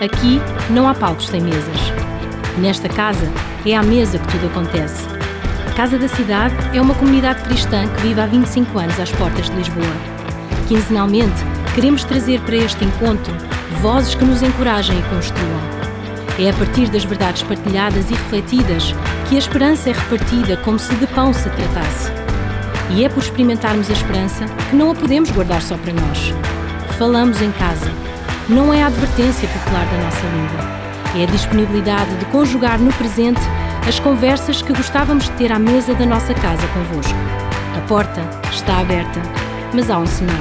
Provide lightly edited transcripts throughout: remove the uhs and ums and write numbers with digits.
Aqui não há palcos sem mesas. Nesta casa é à mesa que tudo acontece. Casa da Cidade é uma comunidade cristã que vive há 25 anos às portas de Lisboa. Quinzenalmente, queremos trazer para este encontro vozes que nos encorajem e construam. É a partir das verdades partilhadas e refletidas que a esperança é repartida como se de pão se tratasse. E é por experimentarmos a esperança que não a podemos guardar só para nós. Falamos em casa. Não é a advertência popular da nossa língua. É a disponibilidade de conjugar no presente as conversas que gostávamos de ter à mesa da nossa casa convosco. A porta está aberta, mas há um sinal.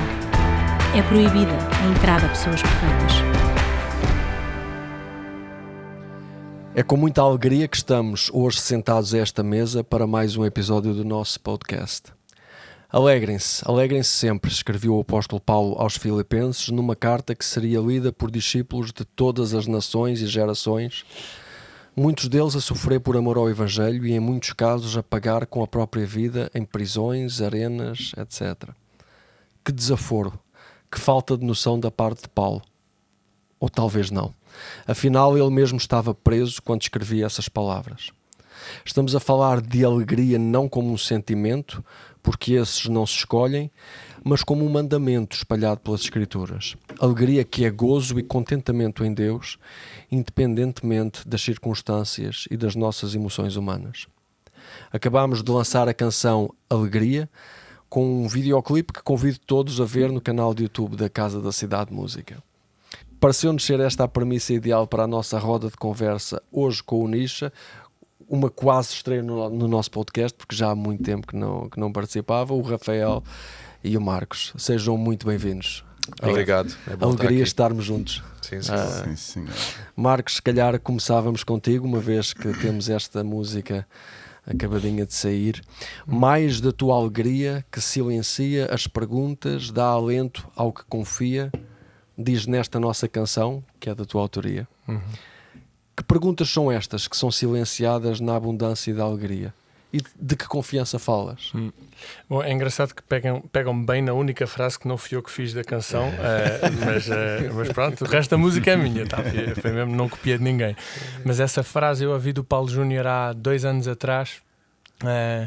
É proibida a entrada a pessoas perfeitas. É com muita alegria que estamos hoje sentados a esta mesa para mais um episódio do nosso podcast. Alegrem-se sempre, escreveu o apóstolo Paulo aos Filipenses numa carta que seria lida por discípulos de todas as nações e gerações, muitos deles a sofrer por amor ao Evangelho e em muitos casos a pagar com a própria vida em prisões, arenas, etc. Que desaforo, que falta de noção da parte de Paulo. Ou talvez não. Afinal, ele mesmo estava preso quando escrevia essas palavras. Estamos a falar de alegria não como um sentimento, porque esses não se escolhem, mas como um mandamento espalhado pelas Escrituras. Alegria que é gozo e contentamento em Deus, independentemente das circunstâncias e das nossas emoções humanas. Acabámos de lançar a canção Alegria, com um videoclipe que convido todos a ver no canal de YouTube da Casa da Cidade Música. Pareceu-nos ser esta a premissa ideal para a nossa roda de conversa hoje com o Nisha, uma quase estreia no nosso podcast, porque já há muito tempo que não participava, o Rafael e o Marcos. Sejam muito bem-vindos. Obrigado. Alegria estarmos juntos. Sim. Marcos, se calhar começávamos contigo, uma vez que temos esta música acabadinha de sair. Mais da tua alegria que silencia as perguntas, dá alento ao que confia, diz nesta nossa canção, que é da tua autoria. Que perguntas são estas que são silenciadas na abundância da alegria? E de que confiança falas? Bom, é engraçado que pegam bem na única frase que não fui eu que fiz da canção, mas pronto, o resto da música é minha, tá? Foi mesmo, não copiei de ninguém. Mas essa frase eu ouvi do Paulo Júnior há 2 anos atrás.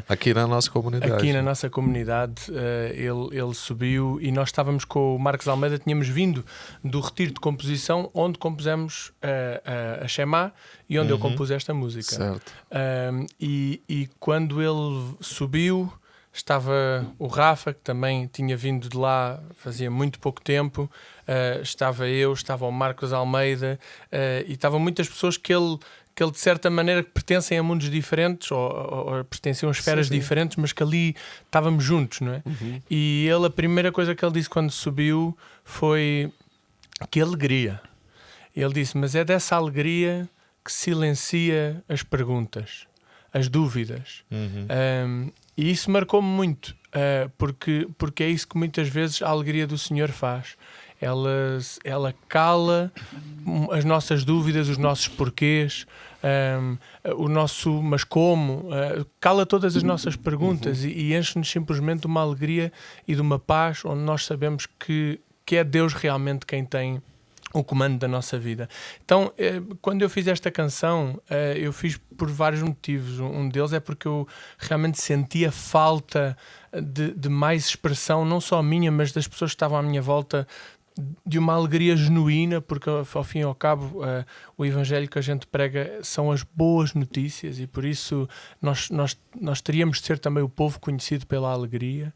Aqui na nossa comunidade. Aqui na nossa comunidade, ele subiu e nós estávamos com o Marcos Almeida, tínhamos vindo do retiro de composição onde compusemos a Shema e onde eu compus esta música. Certo. E quando ele subiu, estava o Rafa, que também tinha vindo de lá fazia muito pouco tempo, estava o Marcos Almeida, e estavam muitas pessoas que ele de certa maneira pertencem a mundos diferentes ou pertenciam a esferas diferentes, mas que ali estávamos juntos, não é? E ele, a primeira coisa que ele disse quando subiu foi que alegria. Ele disse, mas é dessa alegria que silencia as perguntas, as dúvidas. E isso marcou-me muito, porque é isso que muitas vezes a alegria do Senhor faz. Ela cala as nossas dúvidas, os nossos porquês, o nosso mas como, cala todas as nossas perguntas e enche-nos simplesmente de uma alegria e de uma paz onde nós sabemos que é Deus realmente quem tem o comando da nossa vida. Então, quando eu fiz esta canção, eu fiz por vários motivos. Um deles é porque eu realmente sentia falta de mais expressão, não só minha, mas das pessoas que estavam à minha volta, de uma alegria genuína, porque ao fim e ao cabo o Evangelho que a gente prega são as boas notícias e por isso nós teríamos de ser também o povo conhecido pela alegria,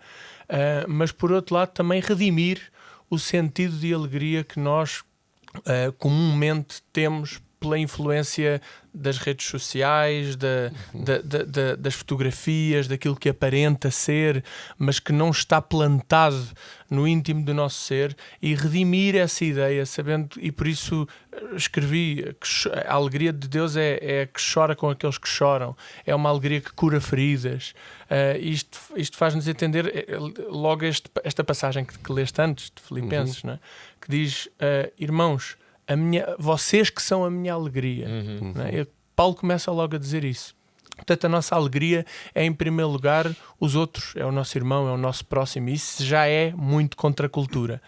mas por outro lado também redimir o sentido de alegria que nós comumente temos pela influência das redes sociais, das fotografias, daquilo que aparenta ser, mas que não está plantado no íntimo do nosso ser, e redimir essa ideia, sabendo, e por isso escrevi que a alegria de Deus é que chora com aqueles que choram, é uma alegria que cura feridas. Isto faz-nos entender logo esta passagem que leste antes, de Filipenses, não é? Que diz, irmãos, vocês que são a minha alegria. Não é? Paulo começa logo a dizer isso. Portanto, a nossa alegria é, em primeiro lugar, os outros, é o nosso irmão, é o nosso próximo. Isso já é muito contra a cultura.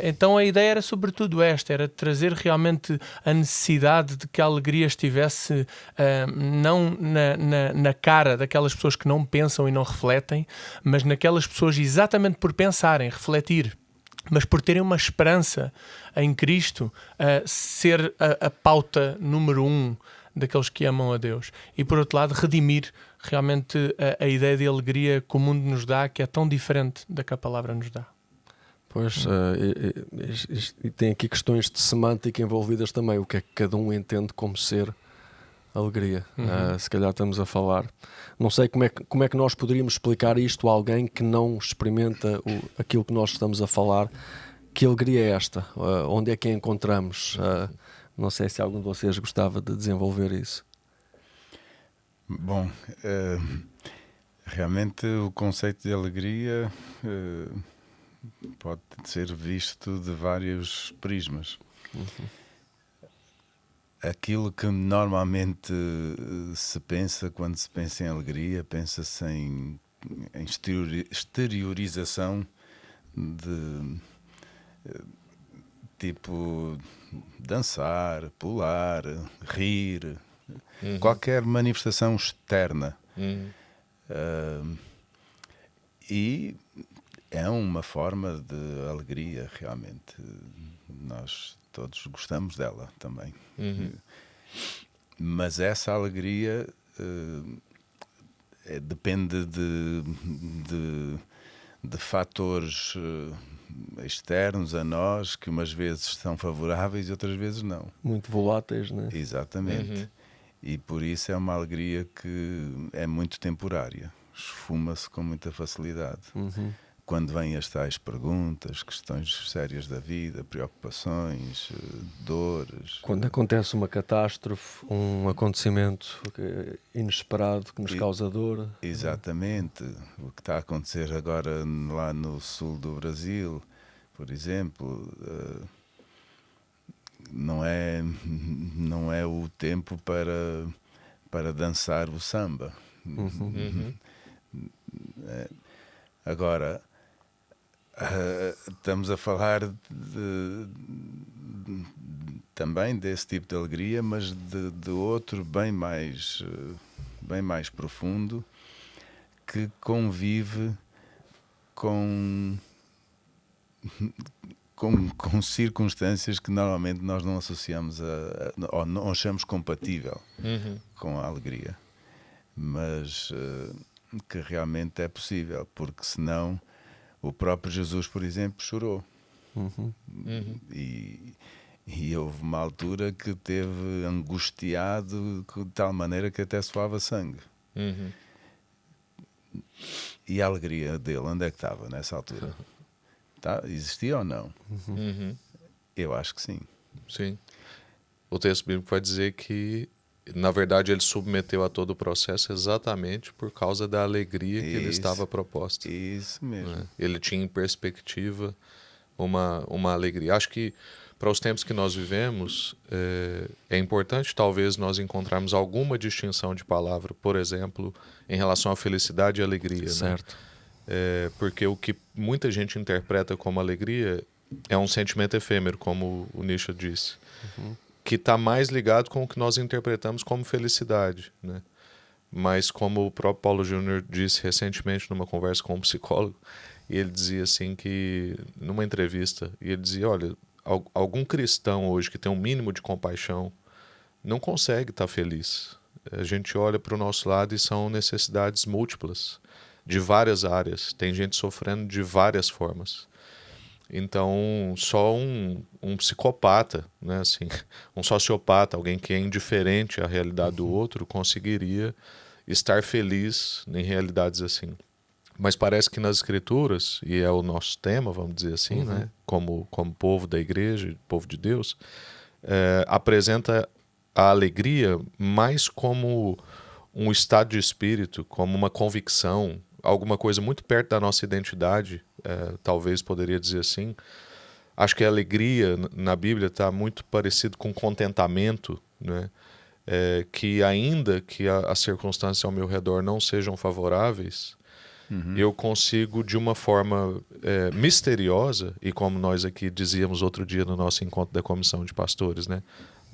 Então a ideia era sobretudo esta, era trazer realmente a necessidade de que a alegria estivesse não na cara daquelas pessoas que não pensam e não refletem, mas naquelas pessoas exatamente por pensarem, refletir, mas por terem uma esperança em Cristo, ser a pauta número 1 daqueles que amam a Deus. E por outro lado, redimir realmente a ideia de alegria que o mundo nos dá, que é tão diferente da que a palavra nos dá. Pois, e tem aqui questões de semântica envolvidas também. O que é que cada um entende como ser alegria? Se calhar estamos a falar. Não sei como é que nós poderíamos explicar isto a alguém que não experimenta aquilo que nós estamos a falar. Que alegria é esta? Onde é que a encontramos? Não sei se algum de vocês gostava de desenvolver isso. Bom, realmente o conceito de alegria pode ser visto de vários prismas. Aquilo que normalmente se pensa quando se pensa em alegria, pensa-se em exteriorização de tipo dançar, pular, rir, qualquer manifestação externa. E é uma forma de alegria, realmente. Nós todos gostamos dela também. Mas essa alegria depende de fatores externos a nós, que umas vezes são favoráveis e outras vezes não. Muito voláteis, não é? Exatamente. E por isso é uma alegria que é muito temporária. Esfuma-se com muita facilidade. Quando vêm as tais perguntas, questões sérias da vida, preocupações, dores... Quando acontece uma catástrofe, um acontecimento inesperado que nos causa dor. Exatamente. O que está a acontecer agora lá no sul do Brasil, por exemplo, não é o tempo para dançar o samba. Agora... estamos a falar também desse tipo de alegria, mas de outro bem mais profundo, que convive com circunstâncias que normalmente nós não associamos ou não achamos compatível com a alegria, mas que realmente é possível, porque senão o próprio Jesus, por exemplo, chorou. E houve uma altura que teve angustiado de tal maneira que até suava sangue. E a alegria dele, onde é que estava nessa altura? Existia ou não? Eu acho que sim. Sim. O texto bíblico vai dizer que, na verdade, ele submeteu a todo o processo exatamente por causa da alegria que ele estava proposta. Isso mesmo. Né? Ele tinha em perspectiva uma alegria. Acho que para os tempos que nós vivemos, é importante talvez nós encontrarmos alguma distinção de palavra, por exemplo, em relação à felicidade e alegria. Certo. Né? Porque o que muita gente interpreta como alegria é um sentimento efêmero, como o Nietzsche disse. Que está mais ligado com o que nós interpretamos como felicidade, né? Mas como o próprio Paulo Júnior disse recentemente numa conversa com um psicólogo, e ele dizia assim que, numa entrevista, e ele dizia, olha, algum cristão hoje que tem um mínimo de compaixão não consegue estar feliz. A gente olha para o nosso lado e são necessidades múltiplas, de várias áreas, tem gente sofrendo de várias formas. Então, só um psicopata, né, assim, um sociopata, alguém que é indiferente à realidade do outro, conseguiria estar feliz em realidades assim. Mas parece que nas Escrituras, e é o nosso tema, vamos dizer assim, né, como povo da igreja, povo de Deus, apresenta a alegria mais como um estado de espírito, como uma convicção, alguma coisa muito perto da nossa identidade, talvez poderia dizer assim. Acho que a alegria na Bíblia está muito parecido com contentamento, né? que ainda que as circunstâncias ao meu redor não sejam favoráveis, eu consigo de uma forma misteriosa, e como nós aqui dizíamos outro dia no nosso encontro da comissão de pastores, né,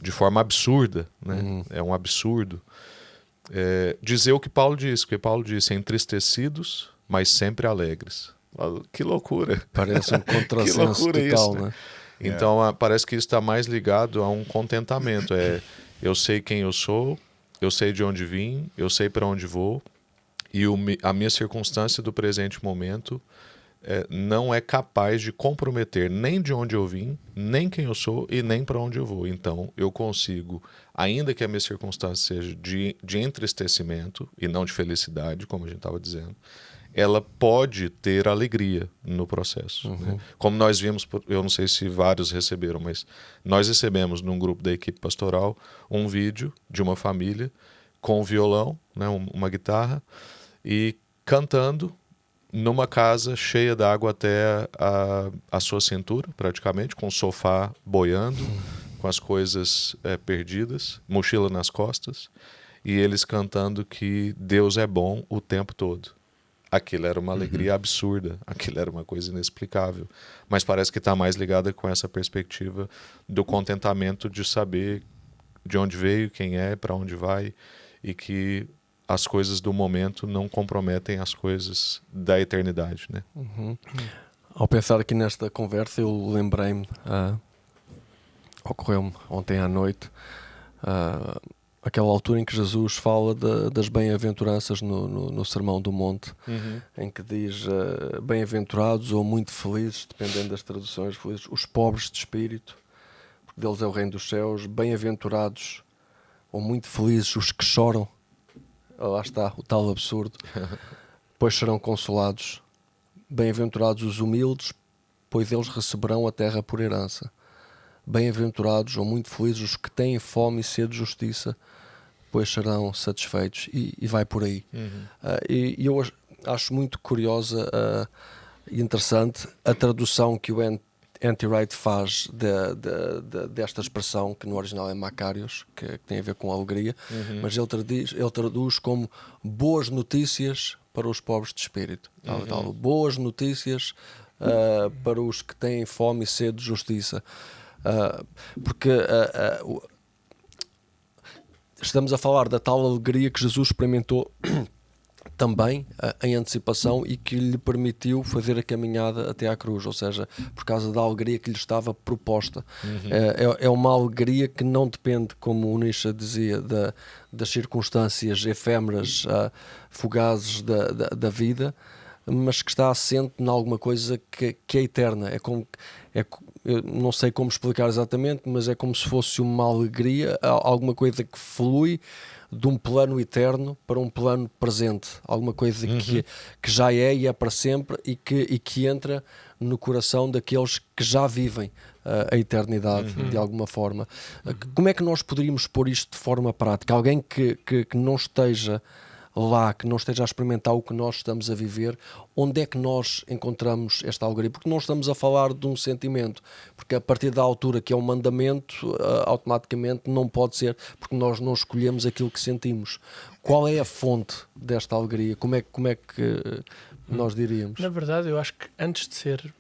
de forma absurda, né, é um absurdo, dizer o que Paulo disse, porque Paulo disse: entristecidos, mas sempre alegres. Que loucura! Parece um contrassenso que loucura total, isso, né? Então parece que isso está mais ligado a um contentamento. Eu sei quem eu sou, eu sei de onde vim, eu sei para onde vou, e a minha circunstância do presente momento não é capaz de comprometer nem de onde eu vim, nem quem eu sou e nem para onde eu vou. Então eu consigo, ainda que a minha circunstância seja de entristecimento e não de felicidade, como a gente estava dizendo, ela pode ter alegria no processo. Né? Como nós vimos, eu não sei se vários receberam, mas nós recebemos num grupo da equipe pastoral um vídeo de uma família com um violão, né, uma guitarra, e cantando numa casa cheia d'água até a sua cintura, praticamente, com o sofá boiando, com as coisas perdidas, mochila nas costas, e eles cantando que Deus é bom o tempo todo. Aquilo era uma alegria absurda, aquilo era uma coisa inexplicável. Mas parece que está mais ligada com essa perspectiva do contentamento de saber de onde veio, quem é, para onde vai, e que as coisas do momento não comprometem as coisas da eternidade, né? Ao pensar aqui nesta conversa, eu lembrei-me, ocorreu-me ontem à noite, aquela altura em que Jesus fala das bem-aventuranças no Sermão do Monte, em que diz bem-aventurados ou muito felizes, dependendo das traduções, felizes, os pobres de espírito, porque deles é o reino dos céus. Bem-aventurados ou muito felizes os que choram, lá está o tal absurdo, pois serão consolados. Bem-aventurados os humildes, pois eles receberão a terra por herança. Bem-aventurados ou muito felizes os que têm fome e sede de justiça, pois serão satisfeitos. E vai por aí. E eu acho muito curiosa e interessante a tradução que o N.T. Wright faz desta expressão, que no original é Macarios, que tem a ver com alegria, mas ele traduz como boas notícias para os pobres de espírito. Boas notícias para os que têm fome e sede de justiça. Porque estamos a falar da tal alegria que Jesus experimentou também em antecipação e que lhe permitiu fazer a caminhada até à cruz, ou seja, por causa da alegria que lhe estava proposta. É uma alegria que não depende, como o Nietzsche dizia, das circunstâncias efêmeras, fugazes da vida, mas que está assente em alguma coisa que é eterna. Eu não sei como explicar exatamente, mas é como se fosse uma alegria, alguma coisa que flui de um plano eterno para um plano presente, alguma coisa que já é e é para sempre, e que entra no coração daqueles que já vivem a eternidade de alguma forma. Como é que nós poderíamos pôr isto de forma prática? Alguém que não esteja lá, que não esteja a experimentar o que nós estamos a viver, onde é que nós encontramos esta alegria? Porque não estamos a falar de um sentimento, porque a partir da altura que é um mandamento, automaticamente não pode ser, porque nós não escolhemos aquilo que sentimos. Qual é a fonte desta alegria? Como é que nós diríamos? Na verdade, eu acho que antes de ser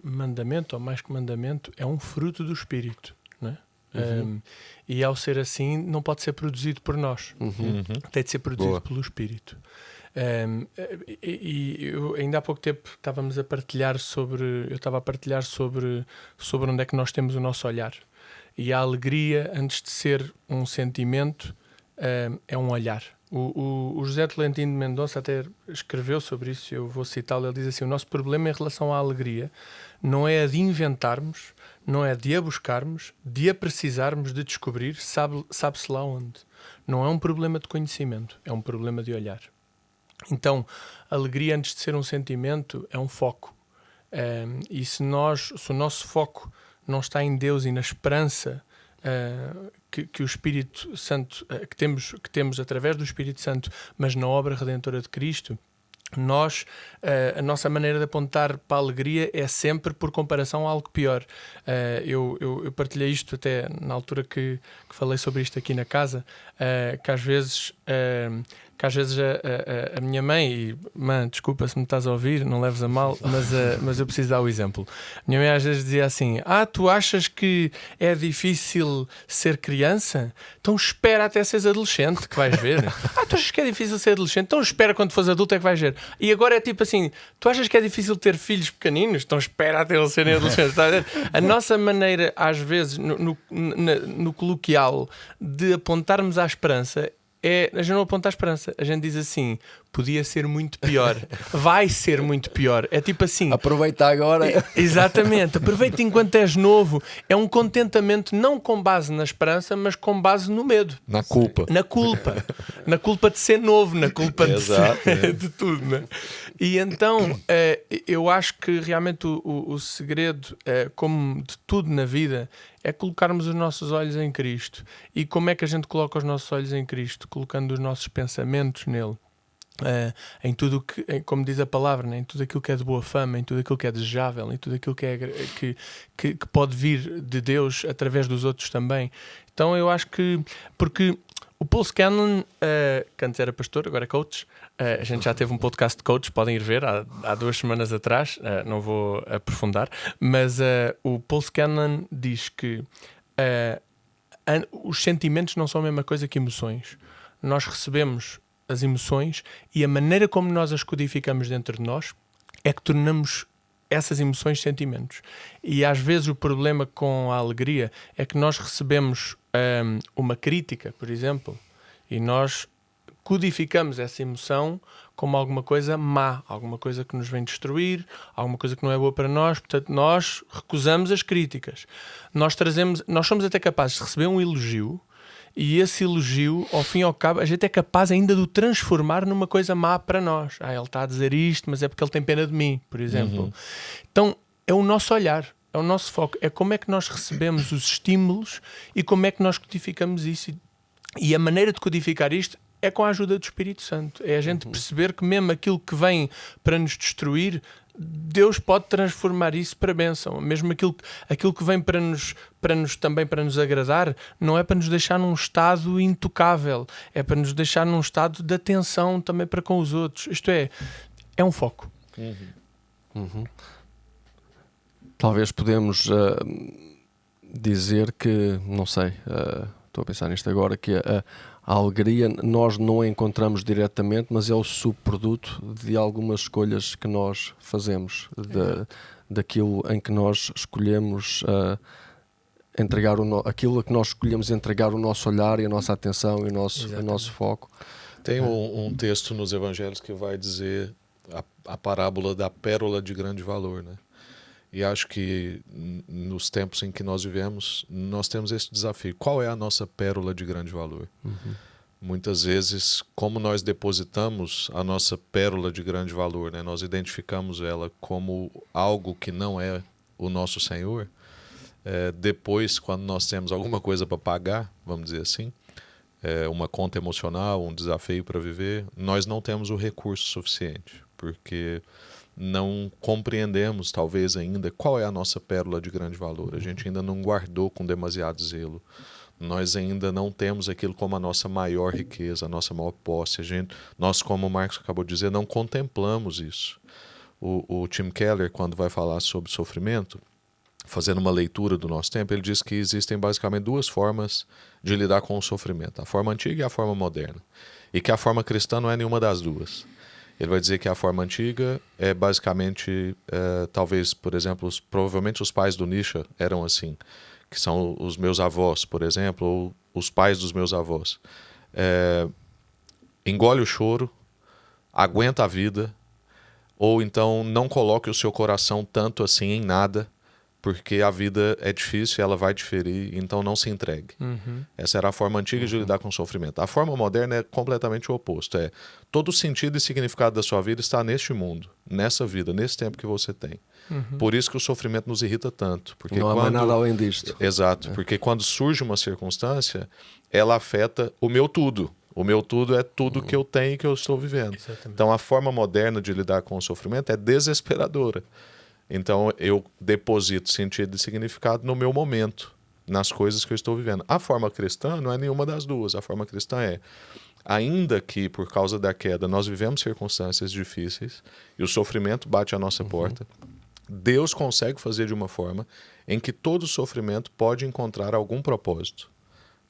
mandamento, ou mais que mandamento, é um fruto do Espírito, não é? E ao ser assim não pode ser produzido por nós, tem de ser produzido pelo Espírito. E eu, ainda há pouco tempo estava a partilhar sobre onde é que nós temos o nosso olhar, e a alegria, antes de ser um sentimento, é um olhar. O José Tolentino de Mendonça até escreveu sobre isso, eu vou citá-lo. Ele diz assim: o nosso problema em relação à alegria não é a de inventarmos, não é de a buscarmos, de a precisarmos, de descobrir, sabe-se lá onde. Não é um problema de conhecimento, é um problema de olhar. Então, a alegria, antes de ser um sentimento, é um foco. E se o nosso foco não está em Deus e na esperança que o Espírito Santo, que temos através do Espírito Santo, mas na obra redentora de Cristo, a nossa maneira de apontar para a alegria é sempre por comparação a algo pior. Eu partilhei isto até na altura que falei sobre isto aqui na casa, que às vezes a minha mãe, e mãe, desculpa se me estás a ouvir, não leves a mal, mas eu preciso dar o exemplo. A minha mãe às vezes dizia assim: tu achas que é difícil ser criança? Então espera até seres adolescente que vais ver. Tu achas que é difícil ser adolescente? Então espera quando fores adulto é que vais ver. E agora é tipo assim: tu achas que é difícil ter filhos pequeninos? Então espera até eles serem adolescentes. A nossa maneira, às vezes, no coloquial, de apontarmos à esperança a gente não aponta a esperança, a gente diz assim: podia ser muito pior, vai ser muito pior. É tipo assim: aproveita agora. Exatamente, aproveita enquanto és novo. É um contentamento não com base na esperança, mas com base no medo, na culpa, na culpa de ser novo, na culpa de tudo, né? E então eu acho que realmente o segredo, como de tudo na vida, é colocarmos os nossos olhos em Cristo. E como é que a gente coloca os nossos olhos em Cristo? Colocando os nossos pensamentos nele. Em tudo que, como diz a palavra, né? Em tudo aquilo que é de boa fama, em tudo aquilo que é desejável, em tudo aquilo que pode vir de Deus através dos outros também. Então eu acho que, porque o Paul Scanlon, que antes era pastor, agora é coach, a gente já teve um podcast de coach, podem ir ver há 2 semanas atrás, não vou aprofundar, mas o Paul Scanlon diz que os sentimentos não são a mesma coisa que emoções. Nós recebemos as emoções e a maneira como nós as codificamos dentro de nós é que tornamos essas emoções sentimentos. E às vezes o problema com a alegria é que nós recebemos uma crítica, por exemplo, e nós codificamos essa emoção como alguma coisa má, alguma coisa que nos vem destruir, alguma coisa que não é boa para nós. Portanto, nós recusamos as críticas. Nós somos até capazes de receber um elogio, e esse elogio, ao fim e ao cabo, a gente é capaz ainda de o transformar numa coisa má para nós. Ele está a dizer isto, mas é porque ele tem pena de mim, por exemplo. Então, é o nosso olhar, é o nosso foco, é como é que nós recebemos os estímulos e como é que nós codificamos isso. E a maneira de codificar isto é com a ajuda do Espírito Santo. É a gente perceber que mesmo aquilo que vem para nos destruir, Deus pode transformar isso para bênção. Mesmo aquilo que vem para nos agradar, não é para nos deixar num estado intocável, é para nos deixar num estado de atenção também para com os outros. Isto é um foco. Talvez podemos dizer que, não sei, estou a pensar nisto agora, que a alegria nós não a encontramos diretamente, mas é o subproduto de algumas escolhas que nós fazemos, daquilo em que nós escolhemos entregar aquilo a que nós escolhemos entregar o nosso olhar e a nossa atenção e o nosso foco. Tem um texto nos evangelhos que vai dizer a parábola da pérola de grande valor, né? E acho que nos tempos em que nós vivemos, nós temos esse desafio. Qual é a nossa pérola de grande valor? Muitas vezes, como nós depositamos a nossa pérola de grande valor, né? Nós identificamos ela como algo que não é o nosso Senhor. Depois, quando nós temos alguma coisa para pagar, vamos dizer assim, uma conta emocional, um desafio para viver, nós não temos o recurso suficiente, porque não compreendemos talvez ainda qual é a nossa pérola de grande valor. A gente ainda não guardou com demasiado zelo. Nós ainda não temos aquilo como a nossa maior riqueza, a nossa maior posse. Nós, como o Marcos acabou de dizer, não contemplamos isso. O Tim Keller, quando vai falar sobre sofrimento, fazendo uma leitura do nosso tempo, ele diz que existem basicamente 2 formas de lidar com o sofrimento. A forma antiga e a forma moderna. E que a forma cristã não é nenhuma das 2. Ele vai dizer que a forma antiga é basicamente, talvez, por exemplo, provavelmente os pais do Nietzsche eram assim, que são os meus avós, por exemplo, ou os pais dos meus avós. Engole o choro, aguenta a vida, ou então não coloque o seu coração tanto assim em nada, porque a vida é difícil e ela vai diferir, então não se entregue. Essa era a forma antiga de lidar com o sofrimento. A forma moderna é completamente o oposto. Todo o sentido e significado da sua vida está neste mundo, nessa vida, nesse tempo que você tem. Por isso que o sofrimento nos irrita tanto. Porque não há mais nada além disto. Exato, porque quando surge uma circunstância, ela afeta o meu tudo. O meu tudo é tudo que eu tenho e que eu estou vivendo. Exatamente. Então, a forma moderna de lidar com o sofrimento é desesperadora. Então, eu deposito sentido e significado no meu momento, nas coisas que eu estou vivendo. A forma cristã não é nenhuma das duas. A forma cristã é, ainda que por causa da queda nós vivemos circunstâncias difíceis e o sofrimento bate à nossa porta, Deus consegue fazer de uma forma em que todo sofrimento pode encontrar algum propósito.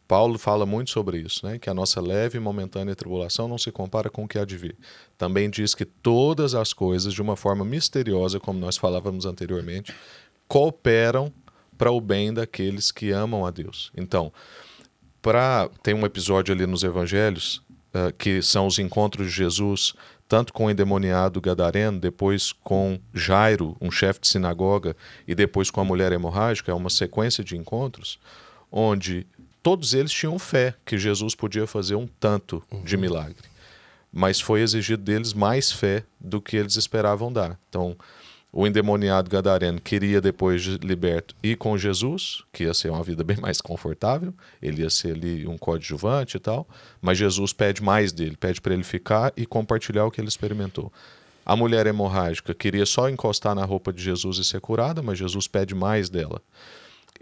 Paulo fala muito sobre isso, né? Que a nossa leve e momentânea tribulação não se compara com o que há de vir. Também diz que todas as coisas, de uma forma misteriosa, como nós falávamos anteriormente, cooperam para o bem daqueles que amam a Deus. Então, tem um episódio ali nos Evangelhos, que são os encontros de Jesus, tanto com o endemoniado gadareno, depois com Jairo, um chefe de sinagoga, e depois com a mulher hemorrágica, é uma sequência de encontros, onde todos eles tinham fé que Jesus podia fazer um tanto de milagre. Mas foi exigido deles mais fé do que eles esperavam dar. Então, o endemoniado gadareno queria, depois de liberto, ir com Jesus, que ia ser uma vida bem mais confortável, ele ia ser ali um coadjuvante e tal, mas Jesus pede mais dele, pede para ele ficar e compartilhar o que ele experimentou. A mulher hemorrágica queria só encostar na roupa de Jesus e ser curada, mas Jesus pede mais dela.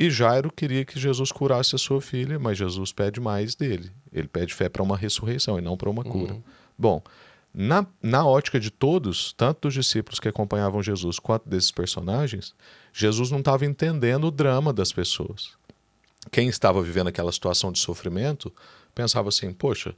E Jairo queria que Jesus curasse a sua filha, mas Jesus pede mais dele. Ele pede fé para uma ressurreição e não para uma cura. Bom, na ótica de todos, tanto dos discípulos que acompanhavam Jesus quanto desses personagens, Jesus não estava entendendo o drama das pessoas. Quem estava vivendo aquela situação de sofrimento pensava assim, poxa,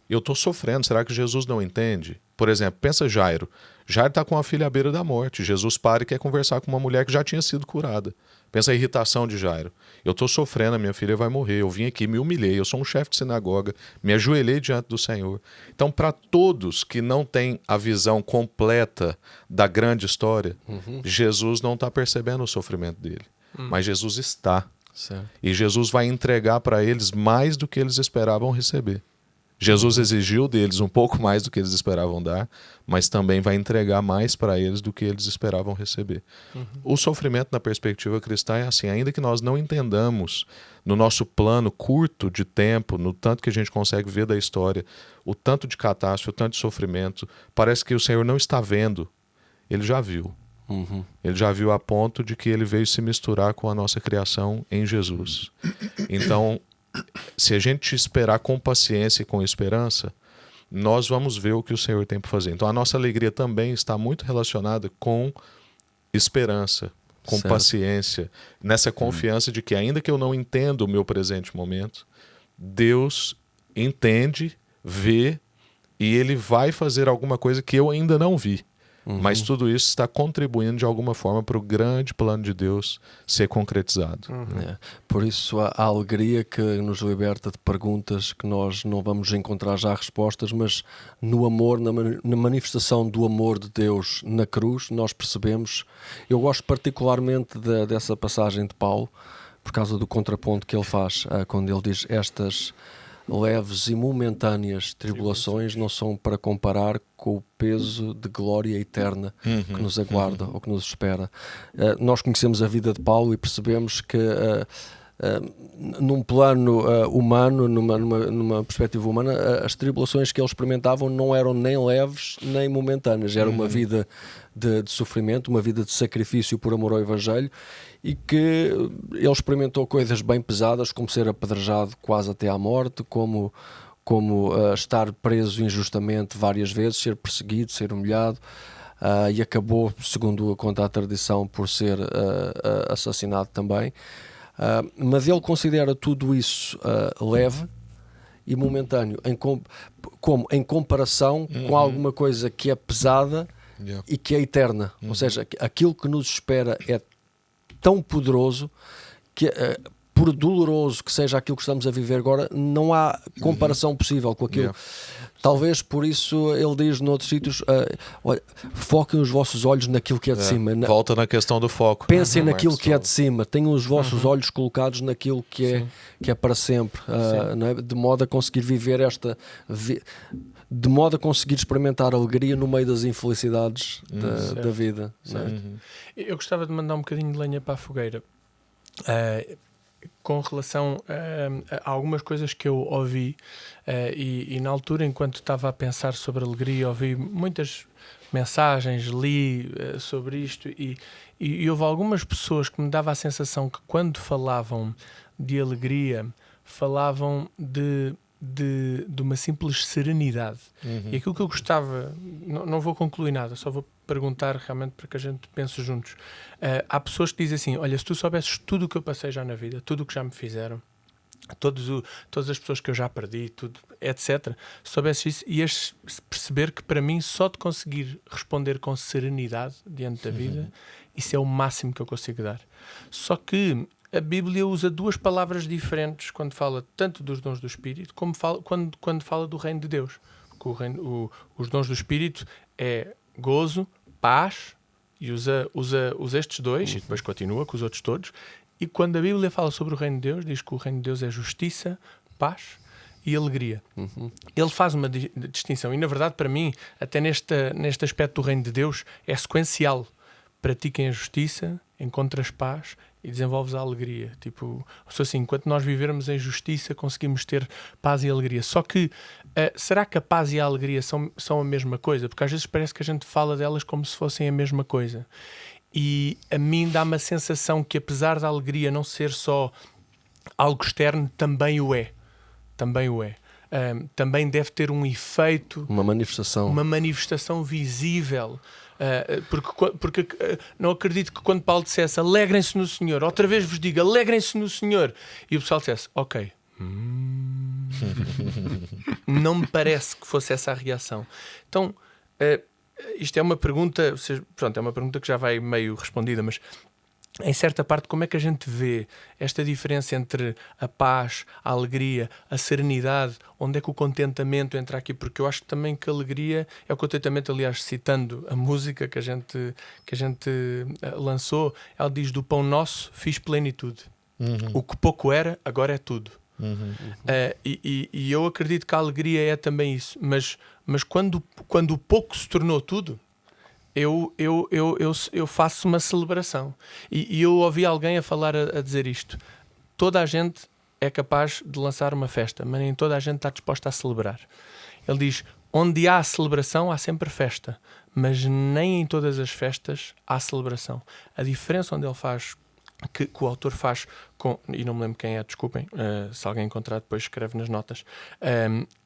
eu estou sofrendo, será que Jesus não entende? Por exemplo, pensa Jairo. Jairo está com a filha à beira da morte. Jesus para e quer conversar com uma mulher que já tinha sido curada. Pensa a irritação de Jairo. Eu estou sofrendo, a minha filha vai morrer. Eu vim aqui, me humilhei, eu sou um chefe de sinagoga, me ajoelhei diante do Senhor. Então, para todos que não têm a visão completa da grande história, Jesus não está percebendo o sofrimento dele. Mas Jesus está. Certo. E Jesus vai entregar para eles mais do que eles esperavam receber. Jesus exigiu deles um pouco mais do que eles esperavam dar, mas também vai entregar mais para eles do que eles esperavam receber. O sofrimento na perspectiva cristã é assim, ainda que nós não entendamos no nosso plano curto de tempo, no tanto que a gente consegue ver da história, o tanto de catástrofe, o tanto de sofrimento, parece que o Senhor não está vendo. Ele já viu. Ele já viu a ponto de que ele veio se misturar com a nossa criação em Jesus. Então, se a gente esperar com paciência e com esperança, nós vamos ver o que o Senhor tem para fazer. Então a nossa alegria também está muito relacionada com esperança, com Certo. paciência, nessa confiança de que ainda que eu não entenda o meu presente momento, Deus entende, vê e Ele vai fazer alguma coisa que eu ainda não vi. Mas tudo isso está contribuindo de alguma forma para o grande plano de Deus ser concretizado. É. Por isso a alegria que nos liberta de perguntas que nós não vamos encontrar já respostas, mas no amor, na manifestação do amor de Deus na cruz, nós percebemos. Eu gosto particularmente dessa passagem de Paulo, por causa do contraponto que ele faz, quando ele diz estas leves e momentâneas tribulações não são para comparar com o peso de glória eterna que nos aguarda ou que nos espera. Nós conhecemos a vida de Paulo e percebemos que num plano humano, numa perspectiva humana, as tribulações que ele experimentavam não eram nem leves nem momentâneas. Era uma vida de sofrimento, uma vida de sacrifício por amor ao Evangelho, e que ele experimentou coisas bem pesadas, como ser apedrejado quase até à morte, como estar preso injustamente várias vezes, ser perseguido, ser humilhado, e acabou, segundo conta a tradição, por ser assassinado também. Mas ele considera tudo isso leve e momentâneo, em comparação com alguma coisa que é pesada e que é eterna. Ou seja, aquilo que nos espera é tão poderoso que, por doloroso que seja aquilo que estamos a viver agora, não há comparação possível com aquilo. Talvez por isso ele diz noutros sítios, olha, foquem os vossos olhos naquilo que é de cima. Volta na questão do foco. Pensem naquilo que é de cima, tenham os vossos olhos colocados naquilo que é para sempre, não é? De modo a conseguir viver de modo a conseguir experimentar alegria no meio das infelicidades da vida. Não é? Eu gostava de mandar um bocadinho de lenha para a fogueira. com relação a algumas coisas que eu ouvi e na altura, enquanto estava a pensar sobre alegria, ouvi muitas mensagens, li sobre isto e houve algumas pessoas que me dava a sensação que quando falavam de alegria, falavam de uma simples serenidade. E aquilo que eu gostava, não vou concluir nada, só vou perguntar realmente para que a gente pense juntos. Há pessoas que dizem assim, olha, se tu soubesses tudo o que eu passei já na vida, tudo o que já me fizeram, todas as pessoas que eu já perdi, tudo, etc. Se soubesses isso, ias perceber que para mim só de conseguir responder com serenidade diante da vida, isso é o máximo que eu consigo dar. Só que a Bíblia usa duas palavras diferentes quando fala tanto dos dons do Espírito como quando fala do reino de Deus. Porque os dons do Espírito é gozo, paz, e usa estes dois, e depois continua com os outros todos. E quando a Bíblia fala sobre o reino de Deus, diz que o reino de Deus é justiça, paz e alegria. Ele faz uma distinção. E na verdade, para mim, até neste aspecto do reino de Deus, é sequencial. Pratiquem a justiça, encontras paz e desenvolves a alegria. Tipo, assim, enquanto nós vivermos em justiça, conseguimos ter paz e alegria. Só que, será que a paz e a alegria são a mesma coisa? Porque às vezes parece que a gente fala delas como se fossem a mesma coisa. E a mim dá-me a sensação que, apesar da alegria não ser só algo externo, também o é. Também o é. Também deve ter um efeito, uma manifestação visível. Porque não acredito que quando Paulo dissesse alegrem-se no Senhor, outra vez vos digo alegrem-se no Senhor, e o pessoal dissesse ok. Não me parece que fosse essa a reação. Então, isto é uma pergunta, é uma pergunta que já vai meio respondida, mas em certa parte, como é que a gente vê esta diferença entre a paz, a alegria, a serenidade? Onde é que o contentamento entra aqui? Porque eu acho também que a alegria é o contentamento, aliás, citando a música que a gente lançou, ela diz: do pão nosso fiz plenitude. O que pouco era, agora é tudo. E eu acredito que a alegria é também isso, mas quando o pouco se tornou tudo, eu faço uma celebração. E eu ouvi alguém a falar, a dizer isto: toda a gente é capaz de lançar uma festa, mas nem toda a gente está disposta a celebrar. Ele diz: onde há celebração há sempre festa, mas nem em todas as festas há celebração. A diferença onde ele faz, que o autor faz com, e não me lembro quem é, desculpem, se alguém encontrar depois escreve nas notas,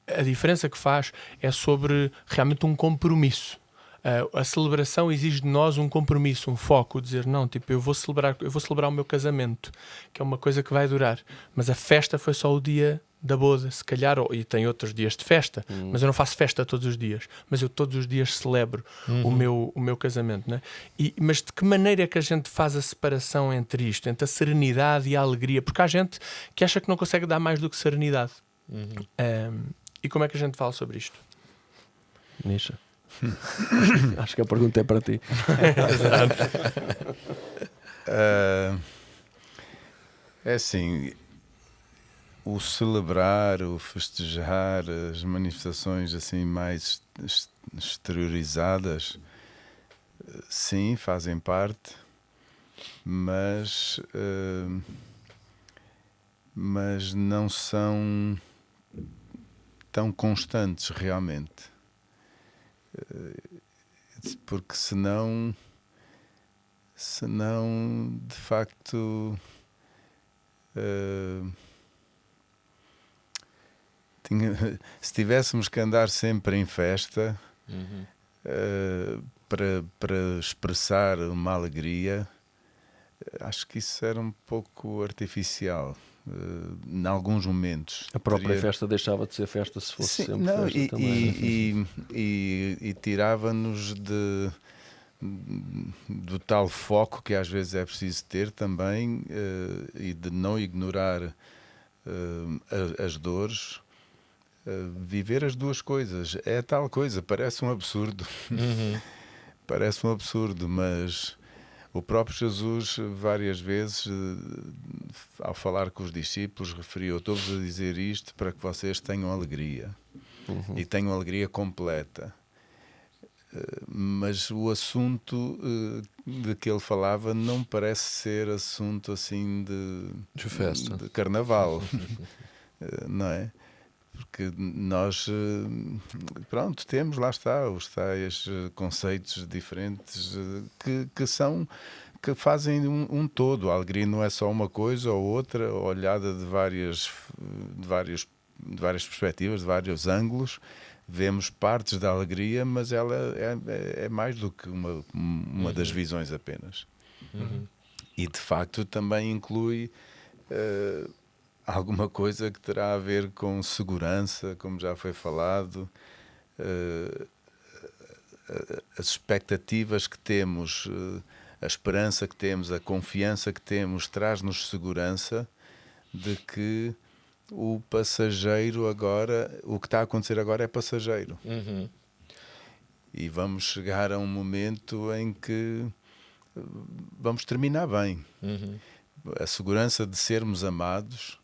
a diferença que faz é sobre realmente um compromisso. A celebração exige de nós um compromisso, um foco, dizer não, tipo, eu vou celebrar o meu casamento, que é uma coisa que vai durar, mas a festa foi só o dia da boda, se calhar, e tem outros dias de festa, mas eu não faço festa todos os dias, mas eu todos os dias celebro o meu casamento, né? Mas de que maneira é que a gente faz a separação entre isto, entre a serenidade e a alegria? Porque há gente que acha que não consegue dar mais do que serenidade. E como é que a gente fala sobre isto? Nisha. Acho que a pergunta é para ti. É assim, o celebrar, o festejar, as manifestações assim mais exteriorizadas, sim, fazem parte, mas não são tão constantes realmente. Porque senão de facto se tivéssemos que andar sempre em festa para expressar uma alegria, acho que isso era um pouco artificial. Em alguns momentos a própria festa deixava de ser festa se fosse sempre festa também. E tirava-nos do tal foco que às vezes é preciso ter também, e de não ignorar as dores, viver as duas coisas. É tal coisa, parece um absurdo. Parece um absurdo, mas o próprio Jesus várias vezes, ao falar com os discípulos, referiu: estou-vos a dizer isto para que vocês tenham alegria, e tenham alegria completa. mas o assunto de que ele falava não parece ser assunto assim de festa, de carnaval, não é? Porque nós, pronto, temos, lá está, os tais conceitos diferentes que fazem um todo. A alegria não é só uma coisa ou outra, olhada de várias perspectivas, de vários ângulos. Vemos partes da alegria, mas ela é mais do que uma das visões apenas. E de facto também inclui alguma coisa que terá a ver com segurança, como já foi falado, as expectativas que temos, a esperança que temos, a confiança que temos, traz-nos segurança de que o passageiro agora, o que está a acontecer agora é passageiro. E vamos chegar a um momento em que vamos terminar bem. A segurança de sermos amados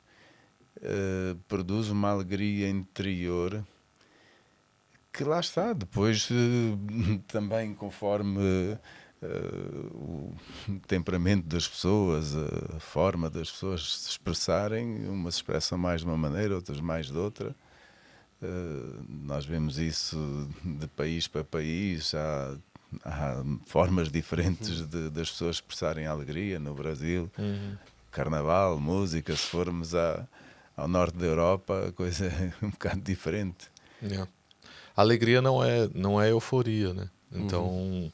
produz uma alegria interior que lá está, depois também conforme o temperamento das pessoas, a forma das pessoas se expressarem, umas expressam mais de uma maneira, outras mais de outra. Nós vemos isso de país para país, há formas diferentes das pessoas expressarem a alegria. No Brasil, carnaval, música. Se formos ao norte da Europa, a coisa é um bocado diferente. A alegria não é euforia, né? Então,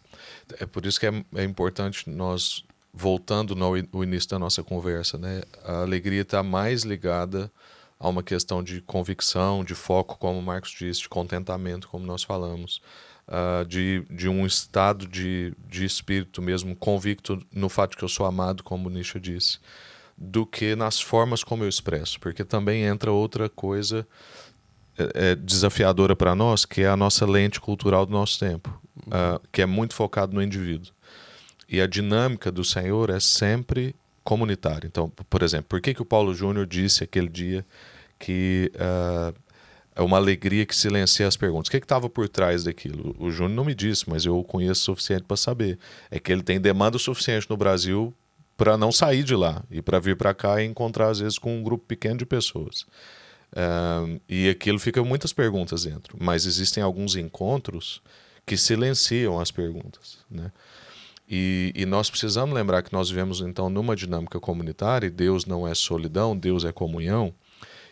é por isso que é importante nós, voltando no início da nossa conversa, né? A alegria está mais ligada a uma questão de convicção, de foco, como o Marcos disse, de contentamento, como nós falamos, de um estado de espírito mesmo, convicto no fato de que eu sou amado, como o Nietzsche disse, do que nas formas como eu expresso, porque também entra outra coisa desafiadora para nós, que é a nossa lente cultural do nosso tempo, que é muito focado no indivíduo. E a dinâmica do Senhor é sempre comunitária. Então, por exemplo, por que o Paulo Júnior disse aquele dia que é uma alegria que silencia as perguntas? O que estava por trás daquilo? O Júnior não me disse, mas eu o conheço o suficiente para saber. É que ele tem demanda suficiente no Brasil para não sair de lá e para vir para cá e encontrar, às vezes, com um grupo pequeno de pessoas. E aquilo fica muitas perguntas dentro, mas existem alguns encontros que silenciam as perguntas, né? E nós precisamos lembrar que nós vivemos então numa dinâmica comunitária, e Deus não é solidão, Deus é comunhão,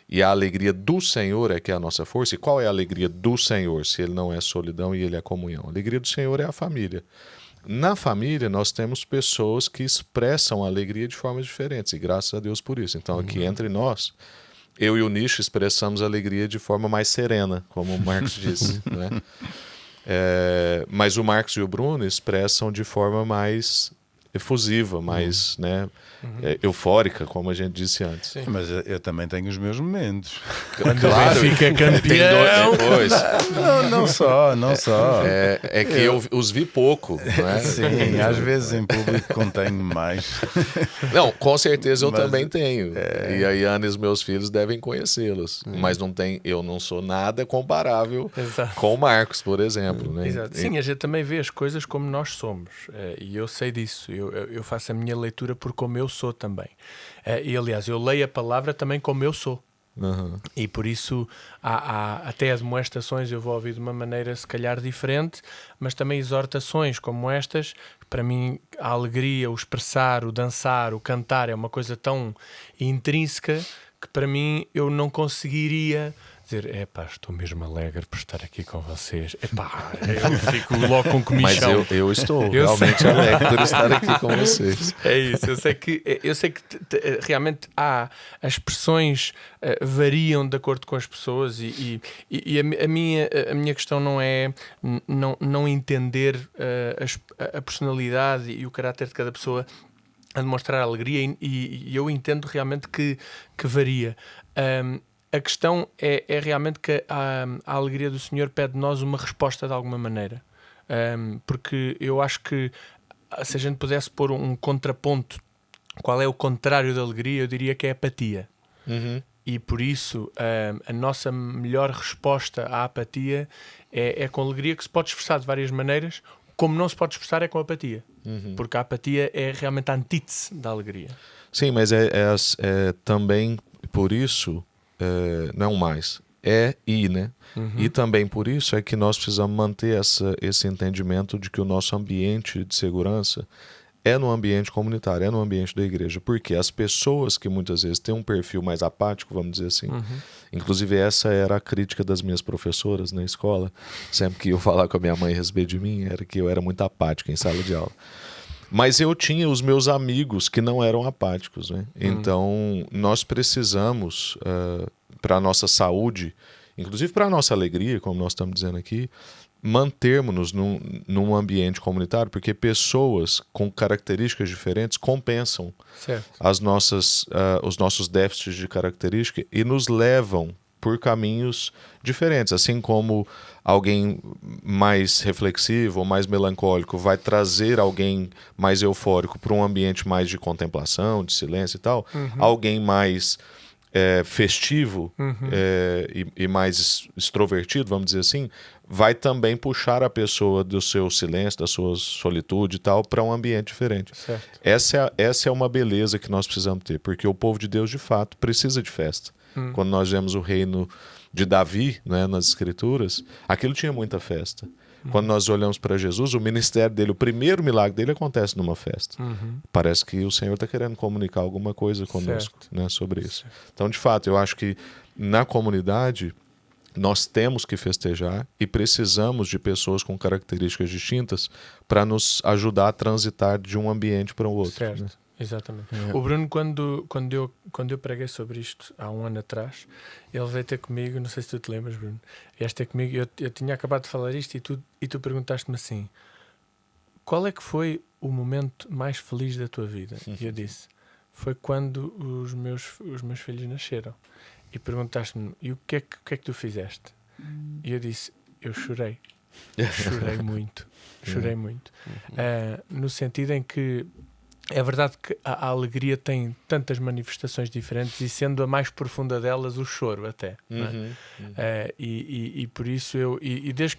e a alegria do Senhor é que é a nossa força. E qual é a alegria do Senhor se ele não é solidão e ele é comunhão? A alegria do Senhor é a família. Na família nós temos pessoas que expressam a alegria de formas diferentes, e graças a Deus por isso. Então aqui entre nós, eu e o Nietzsche expressamos a alegria de forma mais serena, como o Marcos disse, né? Mas o Marcos e o Bruno expressam de forma mais efusiva, mais eufórica, como a gente disse antes. Sim. Mas eu também tenho os meus momentos. Quando o Benfica campeão. Não só. É que eu os vi pouco, não é? Sim, às vezes em público contenho mais. Não, com certeza eu também tenho. E a Iana e os meus filhos devem conhecê-los. Mas eu não sou nada comparável com o Marcos, por exemplo. Né? Exato. Sim, a gente também vê as coisas como nós somos. E eu sei disso. Eu faço a minha leitura por como eu sou também. E aliás, eu leio a palavra também como eu sou. E por isso há até admoestações eu vou ouvir de uma maneira se calhar diferente, mas também exortações como estas. Para mim a alegria, o expressar, o dançar, o cantar é uma coisa tão intrínseca que para mim eu não conseguiria dizer, estou mesmo alegre por estar aqui com vocês. Eu fico logo com comichão. Mas eu estou realmente alegre por estar aqui com vocês. É isso, eu sei que realmente as expressões variam de acordo com as pessoas e a minha questão não é não entender a personalidade e o caráter de cada pessoa a demonstrar alegria e eu entendo realmente que varia. A questão é realmente que a alegria do Senhor pede de nós uma resposta de alguma maneira. Porque eu acho que se a gente pudesse pôr um contraponto, qual é o contrário da alegria, eu diria que é a apatia. E por isso a nossa melhor resposta à apatia é com alegria, que se pode expressar de várias maneiras. Como não se pode expressar é com apatia. Porque a apatia é realmente a antítese da alegria. Sim, mas é também por isso, não mais, né? E também por isso é que nós precisamos manter esse entendimento de que o nosso ambiente de segurança é no ambiente comunitário, é no ambiente da igreja. Porque as pessoas que muitas vezes têm um perfil mais apático, vamos dizer assim, inclusive essa era a crítica das minhas professoras na escola, sempre que eu falar com a minha mãe a respeito de mim, era que eu era muito apático em sala de aula. Mas eu tinha os meus amigos que não eram apáticos, né? Então, nós precisamos, para a nossa saúde, inclusive para a nossa alegria, como nós estamos dizendo aqui, mantermos-nos num ambiente comunitário, porque pessoas com características diferentes compensam os nossos déficits de característica e nos levam por caminhos diferentes. Assim como alguém mais reflexivo ou mais melancólico vai trazer alguém mais eufórico para um ambiente mais de contemplação, de silêncio e tal, alguém mais festivo e mais extrovertido, vamos dizer assim, vai também puxar a pessoa do seu silêncio, da sua solitude e tal, para um ambiente diferente. Essa é uma beleza que nós precisamos ter, porque o povo de Deus, de fato, precisa de festa. Quando nós vemos o reino de Davi, né, nas Escrituras, aquilo tinha muita festa. Quando nós olhamos para Jesus, o ministério dele, o primeiro milagre dele acontece numa festa. Parece que o Senhor está querendo comunicar alguma coisa conosco, né, sobre isso. Então, de fato, eu acho que na comunidade nós temos que festejar e precisamos de pessoas com características distintas para nos ajudar a transitar de um ambiente para o outro. Né? Exatamente. O Bruno, quando eu preguei sobre isto há um ano atrás, ele veio ter comigo, não sei se tu te lembras, Bruno, vieste ter comigo, eu tinha acabado de falar isto e tu perguntaste-me assim: qual é que foi o momento mais feliz da tua vida? E eu disse: foi quando os meus filhos nasceram. E perguntaste-me: e o que é que tu fizeste? E eu disse: eu chorei. Chorei muito. Chorei muito. No sentido em que é verdade que a alegria tem tantas manifestações diferentes, e sendo a mais profunda delas o choro até. Não é? E por isso desde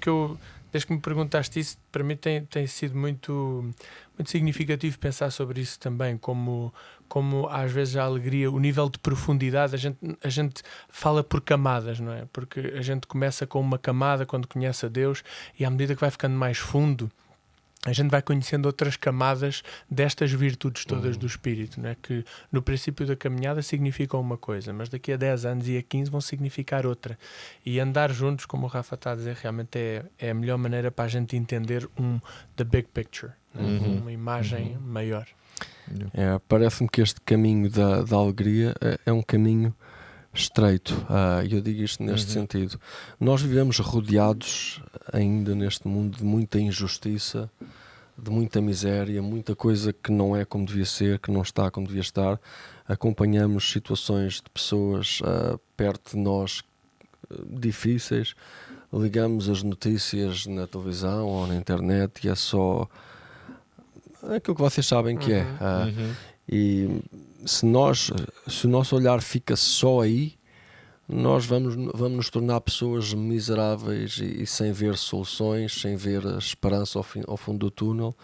que me perguntaste isso, para mim tem sido muito, muito significativo pensar sobre isso também, como às vezes a alegria, o nível de profundidade, a gente fala por camadas, não é? Porque a gente começa com uma camada quando conhece a Deus, e à medida que vai ficando mais fundo, a gente vai conhecendo outras camadas destas virtudes todas do Espírito, não é? Que no princípio da caminhada significam uma coisa, mas daqui a 10 anos e a 15 vão significar outra. E andar juntos, como o Rafa está a dizer, realmente é a melhor maneira para a gente entender the big picture, uma imagem maior. Parece-me que este caminho da alegria é um caminho estreito, e eu digo isto neste sentido. Nós vivemos rodeados ainda neste mundo de muita injustiça, de muita miséria, muita coisa que não é como devia ser, que não está como devia estar. Acompanhamos situações de pessoas perto de nós difíceis, ligamos as notícias na televisão ou na internet e é só aquilo que vocês sabem que é. E se o nosso olhar fica só aí, nós vamos nos tornar pessoas miseráveis e sem ver soluções, sem ver a esperança ao fundo do túnel.